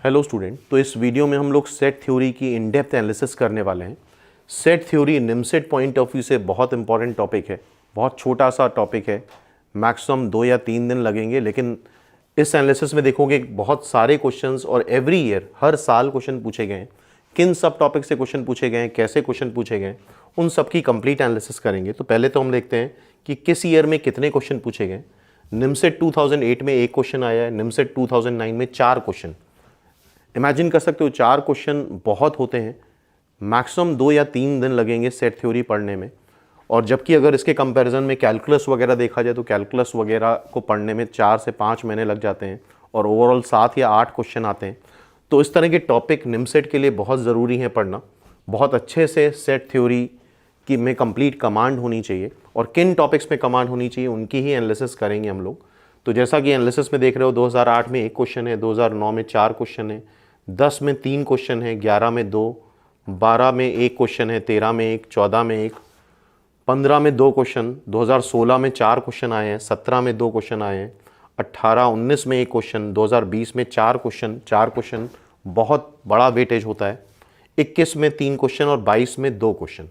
Hello student, तो इस video में हम लोग सेट थ्योरी की इन डेप्थ एनालिसिस करने वाले हैं। Set theory NIMCET point of view से बहुत इंपॉर्टेंट टॉपिक है। बहुत छोटा सा टॉपिक है, मैक्सिमम 2 या 3 दिन लगेंगे, लेकिन इस एनालिसिस में देखोगे बहुत सारे क्वेश्चंस और एवरी ईयर हर साल क्वेश्चन पूछे गए हैं। किन सब टॉपिक से क्वेश्चन पूछे गए हैं, कैसे क्वेश्चन पूछे गए हैं, उन सब की कंप्लीट एनालिसिस करेंगे। तो पहले तो हम देखते हैं कि किस ईयर में कितने क्वेश्चन पूछे गए। निमसेट 2008 में 1 क्वेश्चन आया है, निमसेट 2009 में 4 क्वेश्चन। इमेजिन कर सकते हो 4 क्वेश्चन बहुत होते हैं। मैक्सिमम 2 या 3 दिन लगेंगे सेट थ्योरी पढ़ने में। और जबकि अगर इसके कंपैरिजन में कैलकुलस वगैरह देखा जाए तो कैलकुलस वगैरह को पढ़ने में 4 से 5 महीने लग जाते हैं और ओवरऑल 7 या 8 क्वेश्चन आते हैं। तो इस तरह के टॉपिक निमसेट के लिए बहुत ज़रूरी है पढ़ना। बहुत अच्छे से सेट थ्योरी की में कंप्लीट कमांड होनी चाहिए और किन टॉपिक्स में कमांड होनी चाहिए उनकी ही एनालिसिस करेंगे हम लोग। तो जैसा कि एनालिसिस में देख रहे हो, 2008 में 1 क्वेश्चन है, 2009 में 4 क्वेश्चन है, 10 में 3 क्वेश्चन है, 11 में 2, 12 में 1 क्वेश्चन है, 13 में 1, 14 में 1, 15 में 2 क्वेश्चन, 2016 में 4 क्वेश्चन आए हैं, 17 में 2 क्वेश्चन आए हैं, 18, 19 में 1 क्वेश्चन, 2020 में 4 क्वेश्चन बहुत बड़ा वेटेज होता है, 21 में 3 क्वेश्चन और 22 में 2 क्वेश्चन।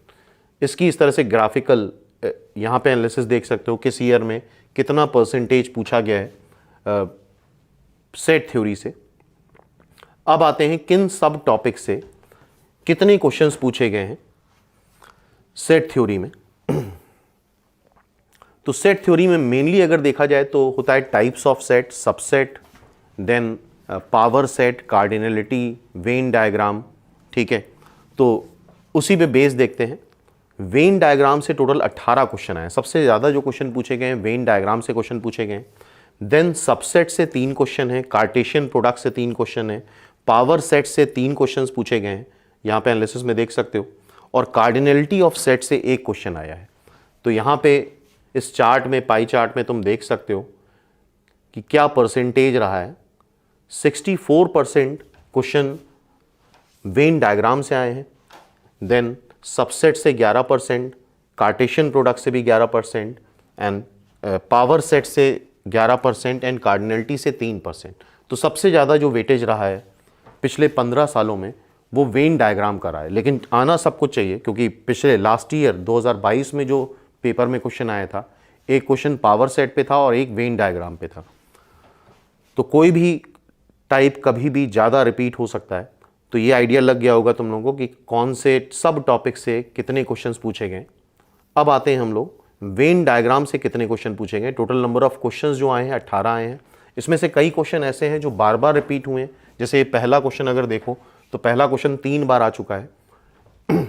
इसकी इस तरह से ग्राफिकल यहाँ पे एनालिसिस देख सकते हो किस ईयर में कितना परसेंटेज पूछा गया है सेट थ्योरी से। अब आते हैं किन सब टॉपिक से कितने क्वेश्चंस पूछे गए हैं सेट थ्योरी में। तो सेट थ्योरी में मेनली अगर देखा जाए तो होता है types of set, subset, then power set, cardinality, Venn diagram. ठीक है, तो उसी पे बेस देखते हैं। वेन डायग्राम से टोटल 18 क्वेश्चन आए। सबसे ज़्यादा जो क्वेश्चन पूछे गए हैं वेन डायग्राम से क्वेश्चन पूछे गए हैं। देन सबसेट से 3 क्वेश्चन है, कार्टेशियन प्रोडक्ट से 3 क्वेश्चन है, पावर सेट से 3 क्वेश्चंस पूछे गए हैं, यहाँ पे एनालिसिस में देख सकते हो, और कार्डिनलिटी ऑफ सेट से 1 क्वेश्चन आया है। तो यहाँ पे इस चार्ट में, पाई चार्ट में तुम देख सकते हो कि क्या परसेंटेज रहा है। 64% क्वेश्चन वेन डायग्राम से आए हैं, देन सबसेट से 11%, कार्टेशियन प्रोडक्ट से भी 11%, एंड पावर सेट से 11% एंड कार्डिनलिटी से 3%। तो सबसे ज़्यादा जो वेटेज रहा है पिछले 15 सालों में वो वेन डायग्राम का रहा है। लेकिन आना सब कुछ चाहिए, क्योंकि पिछले लास्ट ईयर 2022 में जो पेपर में क्वेश्चन आया था, 1 क्वेश्चन पावर सेट पे था और 1 वेन डायग्राम पे था। तो कोई भी टाइप कभी भी ज़्यादा रिपीट हो सकता है। तो ये आइडिया लग गया होगा तुम लोगों को कि कौन से सब टॉपिक से कितने क्वेश्चंस पूछे गए। अब आते हैं हम लोग वेन डायग्राम से कितने क्वेश्चन पूछे गए। टोटल नंबर ऑफ क्वेश्चंस जो आए हैं 18 आए हैं। इसमें से कई क्वेश्चन ऐसे हैं जो बार बार रिपीट हुए हैं। जैसे ये पहला क्वेश्चन अगर देखो तो पहला क्वेश्चन 3 बार आ चुका है।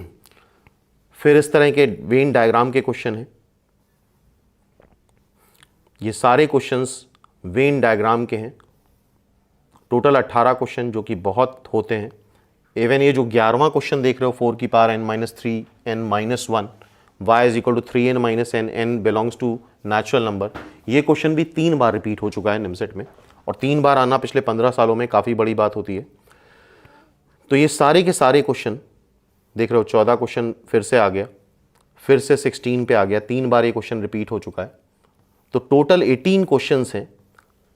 फिर इस तरह के वेन डायग्राम के क्वेश्चन हैं। ये सारे क्वेश्चंस वेन डायग्राम के हैं। टोटल 18 क्वेश्चन जो कि बहुत होते हैं। इवन ये जो 11वां क्वेश्चन देख रहे हो 4 की power n-3 n-1 y is equal to 3n - n, n belongs to natural number, ये क्वेश्चन भी 3 बार रिपीट हो चुका है निमसेट में। और 3 बार आना पिछले 15 सालों में काफ़ी बड़ी बात होती है। तो ये सारे के सारे क्वेश्चन देख रहे हो। 14 क्वेश्चन फिर से आ गया, फिर से 16 पे आ गया, 3 बार ये क्वेश्चन रिपीट हो चुका है। तो टोटल 18 क्वेश्चंस हैं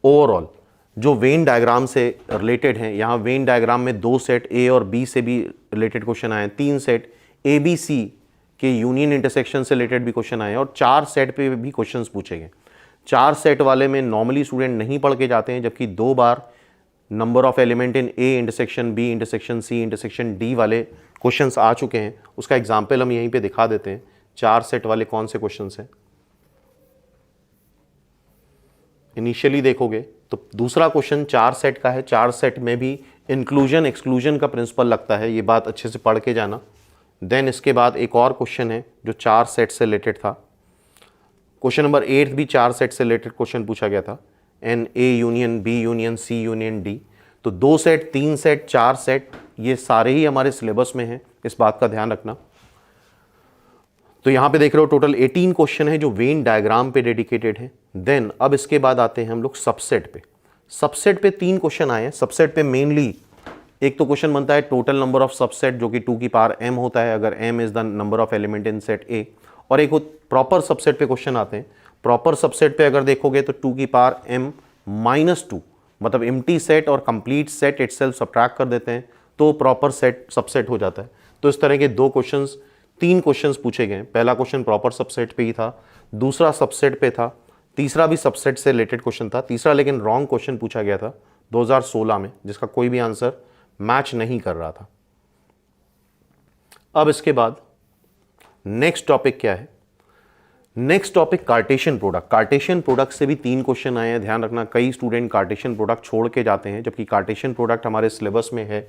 ओवरऑल जो वेन डायग्राम से रिलेटेड हैं। यहाँ वेन डायग्राम में 2 सेट ए और बी से भी रिलेटेड क्वेश्चन आए हैं, 3 सेट ए बी सी के यूनियन इंटरसेक्शन से रिलेटेड भी क्वेश्चन आए हैं, और 4 सेट पे भी क्वेश्चंस पूछे गए। 4 सेट वाले में नॉर्मली स्टूडेंट नहीं पढ़ के जाते हैं, जबकि 2 बार number of element in A intersection B intersection C intersection D वाले क्वेश्चंस आ चुके हैं। उसका एग्जाम्पल हम यहीं पे दिखा देते हैं। 4 सेट वाले कौन से क्वेश्चंस हैं। इनिशियली देखोगे तो दूसरा क्वेश्चन 4 सेट का है। 4 सेट में भी इंक्लूजन एक्सक्लूजन का प्रिंसिपल लगता है, ये बात अच्छे से पढ़ के जाना। देन इसके बाद एक और क्वेश्चन है जो 4 सेट से रिलेटेड था। क्वेश्चन नंबर 8 भी 4 सेट से रिलेटेड क्वेश्चन पूछा गया था, N A union B union C union D. तो 2 सेट, 3 सेट, 4 सेट, ये सारे ही हमारे सिलेबस में हैं, इस बात का ध्यान रखना। तो यहाँ पे देख रहे हो टोटल 18 क्वेश्चन है जो वेन डायग्राम पे डेडिकेटेड है। देन अब इसके बाद आते हैं हम लोग सबसेट पे। सबसेट पे 3 क्वेश्चन आए हैं। सबसेट पे मेनली एक तो क्वेश्चन बनता है टोटल नंबर ऑफ सबसेट, जो कि 2 की पावर m होता है अगर m is the number of element in set A, और एक प्रॉपर सबसेट पे क्वेश्चन आते हैं। प्रॉपर सबसेट पे अगर देखोगे तो 2 की पावर m -2 मतलब एम्प्टी सेट और कंप्लीट सेट इटसेल्फ सब्ट्रैक्ट कर देते हैं तो प्रॉपर सेट सबसेट हो जाता है। तो इस तरह के 3 क्वेश्चंस पूछे गए। पहला क्वेश्चन प्रॉपर सबसेट पे ही था, दूसरा सबसेट पे था, तीसरा भी सबसेट से रिलेटेड क्वेश्चन था, तीसरा लेकिन रॉन्ग क्वेश्चन पूछा गया था 2016 में, जिसका कोई भी आंसर मैच नहीं कर रहा था। अब इसके बाद नेक्स्ट टॉपिक क्या है? Next topic Cartesian product. Cartesian product से भी 3 क्वेश्चन आए हैं। ध्यान रखना, कई स्टूडेंट कार्टेशियन प्रोडक्ट छोड़ के जाते हैं, जबकि कार्टेशियन प्रोडक्ट हमारे सिलेबस में है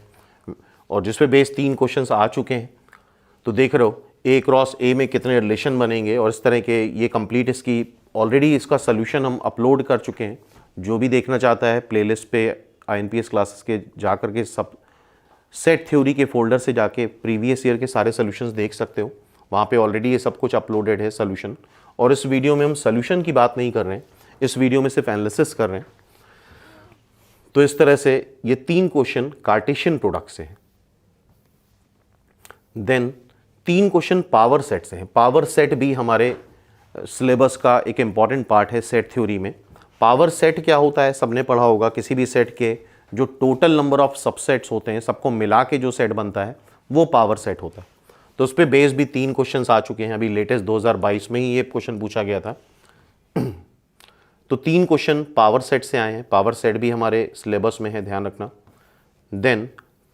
और जिस पे बेस 3 क्वेश्चंस आ चुके हैं। तो देख रहे हो ए क्रॉस ए में कितने रिलेशन बनेंगे और इस तरह के ये कंप्लीट इसकी ऑलरेडी इसका सोल्यूशन हम अपलोड कर चुके हैं। जो भी देखना चाहता है प्लेलिस्ट पे INPS क्लासेस के जा कर के सब सेट थ्योरी के फोल्डर से जाके प्रीवियस ईयर के सारे सोल्यूशंस देख सकते हो। वहाँ पे ऑलरेडी ये सब कुछ अपलोडेड है सोल्यूशन। और इस वीडियो में हम सोल्यूशन की बात नहीं कर रहे हैं, इस वीडियो में सिर्फ एनालिसिस कर रहे हैं। तो इस तरह से ये 3 क्वेश्चन कार्टेशियन प्रोडक्ट से हैं। देन 3 क्वेश्चन पावर सेट से हैं। पावर सेट भी हमारे सिलेबस का एक इंपॉर्टेंट पार्ट है सेट थ्योरी में। पावर सेट क्या होता है, सबने पढ़ा होगा। किसी भी सेट के जो टोटल नंबर ऑफ सबसेट्स होते हैं, सबको मिला के जो सेट बनता है वो पावर सेट होता है। तो उस पर बेस भी 3 क्वेश्चंस आ चुके हैं। अभी लेटेस्ट 2022 में ही ये क्वेश्चन पूछा गया था। तो 3 क्वेश्चन पावर सेट से आए हैं। पावर सेट भी हमारे सिलेबस में है, ध्यान रखना। Then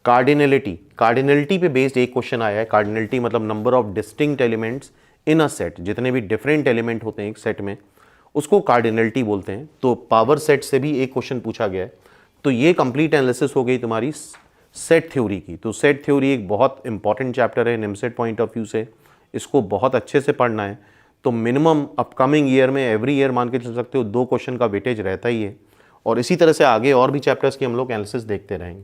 cardinality. कार्डिनलिटी पे बेस्ड एक क्वेश्चन आया है। कार्डिनलिटी मतलब number of distinct elements in a set. जितने भी डिफरेंट एलिमेंट होते हैं एक सेट में, उसको कार्डिनलिटी बोलते हैं। तो पावर सेट से भी एक क्वेश्चन पूछा गया है। तो ये कंप्लीट एनालिसिस हो गई तुम्हारी सेट थ्योरी की। तो सेट थ्योरी एक बहुत इंपॉर्टेंट चैप्टर है निमसेट पॉइंट ऑफ व्यू से। इसको बहुत अच्छे से पढ़ना है। तो मिनिमम अपकमिंग ईयर में एवरी ईयर मान के चल सकते हो 2 क्वेश्चन का वेटेज रहता ही है। और इसी तरह से आगे और भी चैप्टर्स की हम लोग एनालिसिस देखते रहेंगे।